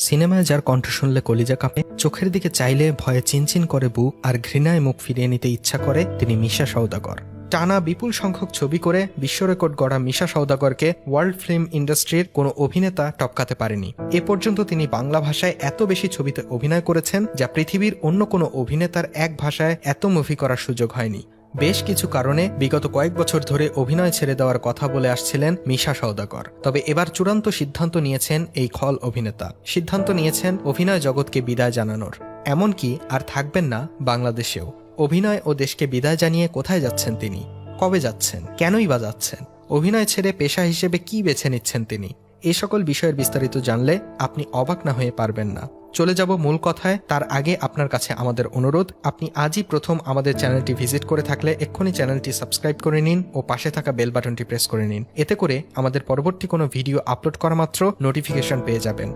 সিনেমায় যার কণ্ঠ শুনলে কলিজা কাঁপে, চোখের দিকে চাইলে ভয়ে চিনচিন করে বুক আর ঘৃণায় মুখ ফিরিয়ে নিতে ইচ্ছা করে, তিনি মিশা সওদাগর। টানা বিপুল সংখ্যক ছবি করে বিশ্ব রেকর্ড গড়া মিশা সওদাগরকে ওয়ার্ল্ড ফিল্ম ইন্ডাস্ট্রির কোনো অভিনেতা টপকাতে পারেনি। এ পর্যন্ত তিনি বাংলা ভাষায় এত বেশি ছবিতে অভিনয় করেছেন যা পৃথিবীর অন্য কোনো অভিনেতার এক ভাষায় এত মুভি করার সুযোগ হয়নি। বেশ কিছু কারণে বিগত কয়েক বছর ধরে অভিনয় ছেড়ে দেওয়ার কথা বলে আসছিলেন মিশা সওদাগর। তবে এবার চূড়ান্ত সিদ্ধান্ত নিয়েছেন এই খল অভিনেতা। সিদ্ধান্ত নিয়েছেন অভিনয় জগৎকে বিদায় জানানোর। এমনকি আর থাকবেন না বাংলাদেশেও। অভিনয় ও দেশকে বিদায় জানিয়ে কোথায় যাচ্ছেন তিনি, কবে যাচ্ছেন, কেনই বা যাচ্ছেন, অভিনয় ছেড়ে পেশা হিসেবে কি বেছে নিচ্ছেন তিনি, এ সকল বিষয়ের বিস্তারিত জানলে আপনি অবাক না হয়ে পারবেন না। চলে যাব মূল কথায়। তার আগে আপনার কাছে আমাদের অনুরোধ, আপনি আজই প্রথম আমাদের চ্যানেলটি ভিজিট করে থাকলে এক্ষুনি চ্যানেলটি সাবস্ক্রাইব করে নিন ও পাশে থাকা বেল বাটনটি প্রেস করে নিন। এতে করে আমাদের পরবর্তী কোনো ভিডিও আপলোড করা মাত্র নোটিফিকেশন পেয়ে যাবেন।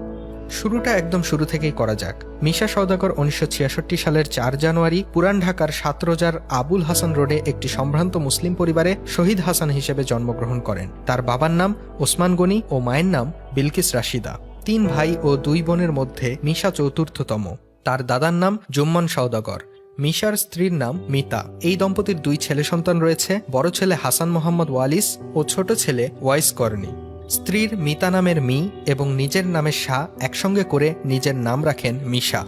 শুরুটা একদম শুরু থেকেই করা যাক। মিশা সওদাগর 1966 সালের 4 জানুয়ারি পুরান ঢাকার সাতরোজার আবুল হাসান রোডে একটি সম্ভ্রান্ত মুসলিম পরিবারে শহীদ হাসান হিসেবে জন্মগ্রহণ করেন। তার বাবার নাম ওসমান গনি ও মায়ের নাম বিলকিস রাশিদা। 3 ভাই ও 2 বোনের মধ্যে মিশা চতুর্থতম। তার দাদার নাম জুম্মন সওদাগর। মিশার স্ত্রীর নাম মিতা। এই দম্পতির 2 ছেলে সন্তান রয়েছে, বড় ছেলে হাসান মোহাম্মদ ওয়ালিস ও ছোট ছেলে ওয়াইস করনি। স্ত্রীর মিতা নামের মি এবং নিজের নামের শাহ একসঙ্গে করে নিজের নাম রাখেন মিশা।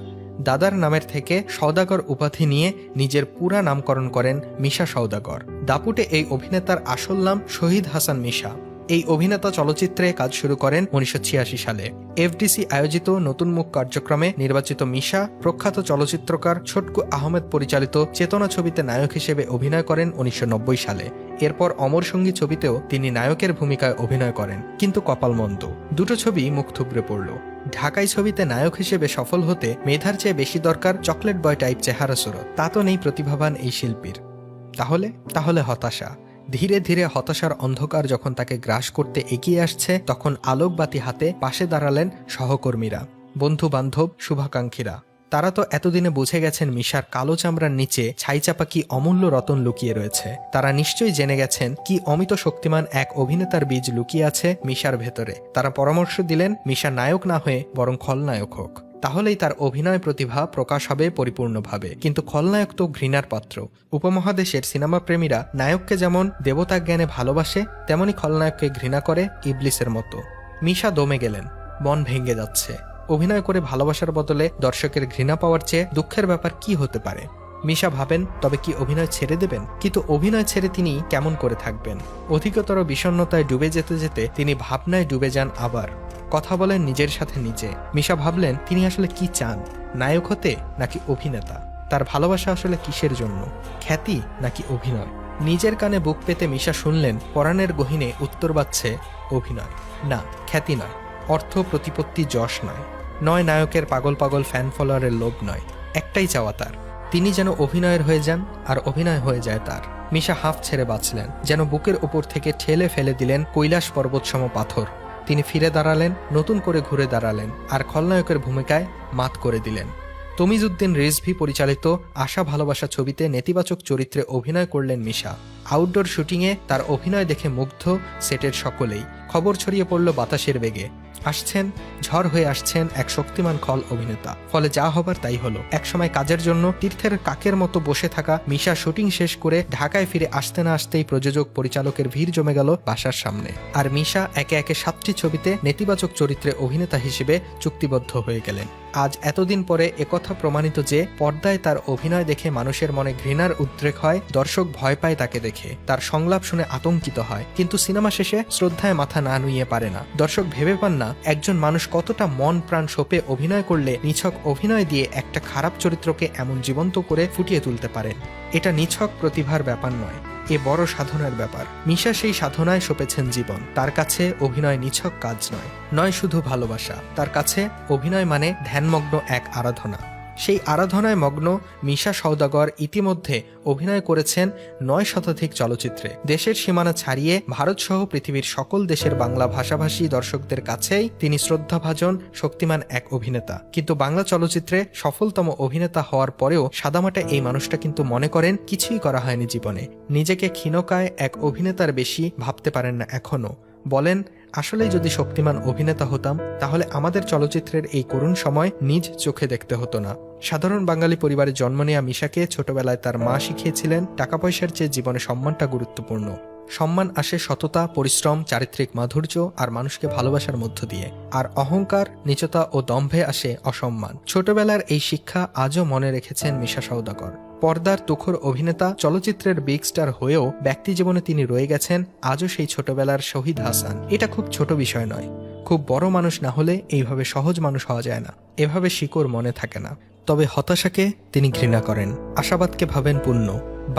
দাদার নামের থেকে সওদাগর উপাধি নিয়ে নিজের পুরা নামকরণ করেন মিশা সওদাগর। দাপুটে এই অভিনেতার আসল নাম শহীদ হাসান মিশা। এই অভিনেতা চলচ্চিত্রে কাজ শুরু করেন 1986 সালে। এফডিসি আয়োজিত নতুন মুখ কার্যক্রমে নির্বাচিত মিশা প্রখ্যাত চলচ্চিত্রকার ছোটকু আহমেদ পরিচালিত চেতনা ছবিতে নায়ক হিসেবে অভিনয় করেন 1990 সালে। এরপর অমর সঙ্গী ছবিতেও তিনি নায়কের ভূমিকায় অভিনয় করেন, কিন্তু কপাল মন্দ, দুটো ছবি মুখ থুবড়ে পড়ল। ঢাকাই ছবিতে নায়ক হিসেবে সফল হতে মেধার চেয়ে বেশি দরকার চকলেট বয় টাইপ চেহারা সুরত। তা তো নেই প্রতিভাবান এই শিল্পীর। তাহলে হতাশা। ধীরে ধীরে হতাশার অন্ধকার যখন তাকে গ্রাস করতে এগিয়ে আসছে, তখন আলোকবাতি হাতে পাশে দাঁড়ালেন সহকর্মীরা, বন্ধু বান্ধব, শুভাকাঙ্ক্ষীরা। তারা তো এতদিনে বুঝে গেছেন মিশার কালো চামড়ার নিচে ছাইচাপা কি অমূল্য রতন লুকিয়ে রয়েছে। তারা নিশ্চয়ই জেনে গেছেন কি অমিত শক্তিমান এক অভিনেতার বীজ লুকিয়ে আছে মিশার ভেতরে। তারা পরামর্শ দিলেন মিশা নায়ক না হয়ে বরং খলনায়ক হোক, তাহলেই তার অভিনয় প্রতিভা প্রকাশ হবে পরিপূর্ণভাবে। কিন্তু খলনায়ক তো ঘৃণার পাত্র। উপমহাদেশের সিনেমা প্রেমীরা নায়ককে যেমন দেবতা জ্ঞানে ভালোবাসে, তেমনি খলনায়ককে ঘৃণা করে ইবলিসের মতো। মিশা দমে গেলেন, মন ভেঙে যাচ্ছে। অভিনয় করে ভালোবাসার বদলে দর্শকের ঘৃণা পাওয়ার চেয়ে দুঃখের ব্যাপার কি হতে পারে। মিশা ভাবেন, তবে কি অভিনয় ছেড়ে দেবেন? কিন্তু অভিনয় ছেড়ে তিনি কেমন করে থাকবেন? অধিকতর বিষণ্ণতায় ডুবে যেতে যেতে তিনি ভাবনায় ডুবে যান। আবার কথা বলেন নিজের সাথে নিজে। মিশা ভাবলেন তিনি আসলে কি চান, নায়ক হতে নাকি অভিনেতা? তার ভালোবাসা আসলে কিসের জন্য, খ্যাতি নাকি অভিনয়? নিজের কানে বুক পেতে মিশা শুনলেন পরাণের গহীনে উত্তর বাজছে অভিনয়। না, খ্যাতি নয়, অর্থ প্রতিপত্তি যশ নয়, নায়কের পাগল পাগল ফ্যান ফলোয়ারের লোভ নয়। একটাই চাওয়া তার, তিনি যেন অভিনয়ের হয়ে যান আর অভিনয় হয়ে যায় তার। মিশা হাঁফ ছেড়ে বাঁচলেন, যেন বুকের উপর থেকে ঠেলে ফেলে দিলেন কৈলাস পর্বতসম পাথর। তিনি ফিরে দাঁড়ালেন, নতুন করে ঘুরে দাঁড়ালেন আর খলনায়কের ভূমিকায় মাত করে দিলেন। তমিজউদ্দিন রিজভী পরিচালিত আশা ভালোবাসা ছবিতে নেতিবাচক চরিত্রে অভিনয় করলেন মিশা। আউটডোর শুটিংয়ে তার অভিনয় দেখে মুগ্ধ সেটের সকলেই। খবর ছড়িয়ে পড়ল বাতাসের বেগে। ঝড় হয়ে আসছেন এক শক্তিমান খল অভিনেতা। ফলে যা হবার তাই হলো। একসময় কাজের জন্য তীর্থের কাকের মতো বসে থাকা মিশা শুটিং শেষ করে ঢাকায় ফিরে আসতে না আসতেই প্রযোজক পরিচালকের ভিড় জমে গেল বাসার সামনে। আর মিশা একে একে 7টি ছবিতে নেতিবাচক চরিত্রে অভিনেতা হিসেবে চুক্তিবদ্ধ হয়ে গেলেন। আজ এতদিন পরে একথা প্রমাণিত যে পর্দায় তার অভিনয় দেখে মানুষের মনে ঘৃণার উদ্রেক হয়, দর্শক ভয় পায় তাকে দেখে, তার সংলাপ শুনে আতঙ্কিত হয়, কিন্তু সিনেমা শেষে শ্রদ্ধায় মাথা না নুইয়ে পারে না। দর্শক ভেবে পান না একজন মানুষ কতটা মন প্রাণ সঁপে অভিনয় করলে নিছক অভিনয় দিয়ে একটা খারাপ চরিত্রকে এমন জীবন্ত করে ফুটিয়ে তুলতে পারেন। এটা নিছক প্রতিভার ব্যাপার নয়, এ বড় সাধনার ব্যাপার। মিশা সেই সাধনায় সঁপেছেন জীবন। তার কাছে অভিনয় নিছক কাজ নয় শুধু ভালোবাসা। তার কাছে অভিনয় মানে ধ্যানমগ্ন এক আরাধনা। সেই আরাধনায় মগ্ন মিশা সওদাগর ইতিমধ্যে অভিনয় করেছেন 9 শতাধিক চলচ্চিত্রে। দেশের সীমানা ছাড়িয়ে ভারতসহ পৃথিবীর সকল দেশের বাংলা ভাষাভাষী দর্শকদের কাছেই তিনি শ্রদ্ধাভাজন শক্তিমান এক অভিনেতা। কিন্তু বাংলা চলচ্চিত্রে সফলতম অভিনেতা হওয়ার পরেও সাদামাটা এই মানুষটা কিন্তু মনে করেন কিছুই করা হয়নি জীবনে। নিজেকে ক্ষীণকায় এক অভিনেতার বেশি ভাবতে পারেন না এখনো। বলেন আসলেই যদি শক্তিমান অভিনেতা হতাম তাহলে আমাদের চলচ্চিত্রের এই করুণ সময় নিজ চোখে দেখতে হতো না। সাধারণ বাঙালি পরিবারে জন্ম নেওয়া মিশাকে ছোটবেলায় তার মা শিখিয়েছিলেন টাকা পয়সার চেয়ে জীবনে সম্মানটা গুরুত্বপূর্ণ। সম্মান আসে সততা, পরিশ্রম, চারিত্রিক মাধুর্য আর মানুষকে ভালোবাসার মধ্য দিয়ে। আর অহংকার, নীচতা ও দম্ভে আসে অসম্মান। ছোটবেলার এই শিক্ষা আজও মনে রেখেছেন মিশা সওদাগর। পর্দার তুখোর অভিনেতা, চলচ্চিত্রের বিগ স্টার হয়েও ব্যক্তি জীবনে তিনি রয়ে গেছেন আজও সেই ছোটবেলার শহীদ হাসান। এটা খুব ছোট বিষয় নয়। খুব বড় মানুষ না হলে এইভাবে সহজ মানুষ হওয়া যায় না। এভাবে শিকড় মনে থাকে না। তবে হতাশাকে তিনি ঘৃণা করেন, আশাবাদকে ভাবেন পুণ্য।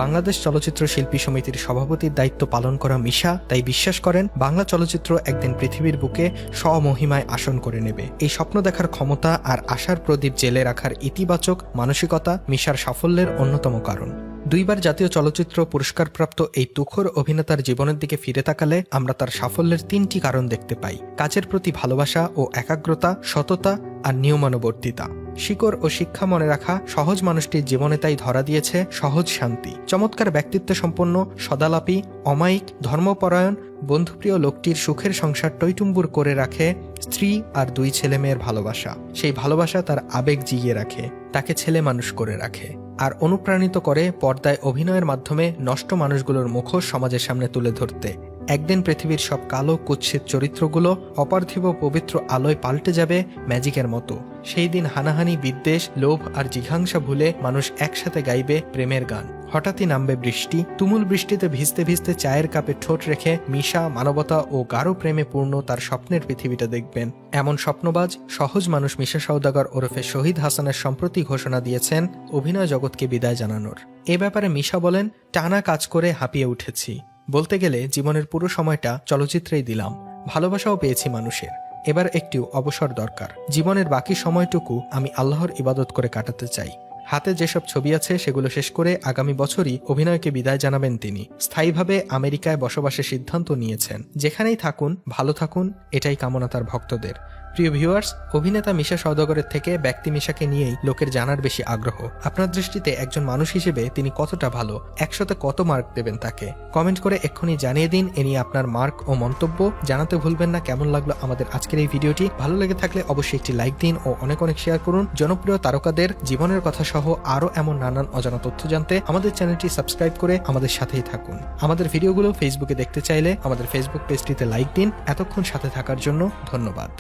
বাংলাদেশ চলচ্চিত্র শিল্পী সমিতির সভাপতির দায়িত্ব পালন করা মিশা তাই বিশ্বাস করেন বাংলা চলচ্চিত্র একদিন পৃথিবীর বুকে স্বমহিমায় আসন করে নেবে। এই স্বপ্ন দেখার ক্ষমতা আর আশার প্রদীপ জেলে রাখার ইতিবাচক মানসিকতা মিশার সাফল্যের অন্যতম কারণ। 2 বার জাতীয় চলচ্চিত্র পুরস্কারপ্রাপ্ত এই তুখোর অভিনেতার জীবনের দিকে ফিরে তাকালে আমরা তার সাফল্যের 3টি কারণ দেখতে পাই: কাজের প্রতি ভালোবাসা ও একাগ্রতা, সততা আর নিয়মানুবর্তিতা। শিকড় ও শিক্ষা মনে রাখা সহজ মানুষটির জীবনে তাই ধরা দিয়েছে সহজ শান্তি। চমৎকার ব্যক্তিত্ব সম্পন্ন, সদালাপী, অমায়িক, ধর্মপরায়ণ, বন্ধুপ্রিয় লোকটির সুখের সংসার টইটুম্বুর করে রাখে স্ত্রী আর 2 ছেলে মেয়ের ভালোবাসা। সেই ভালোবাসা তার আবেগ জিইয়ে রাখে, তাকে ছেলে মানুষ করে রাখে আর অনুপ্রাণিত করে পর্দায় অভিনয়ের মাধ্যমে নষ্ট মানুষগুলোর মুখোশ সমাজের সামনে তুলে ধরতে। একদিন পৃথিবীর সব কালো কুৎসিত চরিত্রগুলো অপার্থিব পবিত্র আলোয় পাল্টে যাবে ম্যাজিকের মতো। সেই দিন হানাহানি, বিদ্বেষ, লোভ আর জিঘাংসা ভুলে মানুষ একসাথে গাইবে প্রেমের গান। হঠাৎই নামবে বৃষ্টি। তুমুল বৃষ্টিতে ভিজতে ভিজতে চায়ের কাপে ঠোঁট রেখে মিশা মানবতা ও গাঢ় প্রেমে পূর্ণ তার স্বপ্নের পৃথিবীটা দেখবেন। এমন স্বপ্নবাজ সহজ মানুষ মিশা সওদাগর ওরফে শহীদ হাসানের সম্প্রতি ঘোষণা দিয়েছেন অভিনয় জগৎকে বিদায় জানানোর। এ ব্যাপারে মিশা বলেন, টানা কাজ করে হাঁপিয়ে উঠেছি। বলতে গেলে জীবনের পুরো সময়টা চলচ্চিত্রেই দিলাম। ভালোবাসাও পেয়েছি মানুষের। এবার একটু অবসর দরকার। জীবনের বাকি সময়টুকু আমি আল্লাহর ইবাদত করে কাটাতে চাই। হাতে যেসব ছবি আছে সেগুলো শেষ করে আগামী বছরই অভিনয়কে বিদায় জানাবেন তিনি। স্থায়ীভাবে আমেরিকায় বসবাসের সিদ্ধান্ত নিয়েছেন। যেখানেই থাকুন ভালো থাকুন, এটাই কামনা তার ভক্তদের। প্রিয় ভিউয়ার্স, অভিনেতা মিশা সওদাগরের থেকে ব্যক্তি মিশাকে নিয়েই লোকের জানার বেশি আগ্রহ। আপনার দৃষ্টিতে একজন মানুষ হিসেবে তিনি কতটা ভালো, 100তে কত মার্ক দেবেন তাকে? কমেন্ট করে এক্ষুনি জানিয়ে দিন। এ নিয়ে আপনার মার্ক ও মন্তব্য জানাতে ভুলবেন না। কেমন লাগলো আমাদের আজকের এই ভিডিওটি? ভালো লেগে থাকলে অবশ্যই একটি লাইক দিন ও অনেক অনেক শেয়ার করুন। জনপ্রিয় তারকাদের জীবনের কথা সহ আরো এমন নানান অজানা তথ্য জানতে আমাদের চ্যানেলটি সাবস্ক্রাইব করে আমাদের সাথেই থাকুন। আমাদের ভিডিওগুলো ফেসবুকে দেখতে চাইলে আমাদের ফেসবুক পেজটিতে লাইক দিন। এতক্ষণ সাথে থাকার জন্য ধন্যবাদ।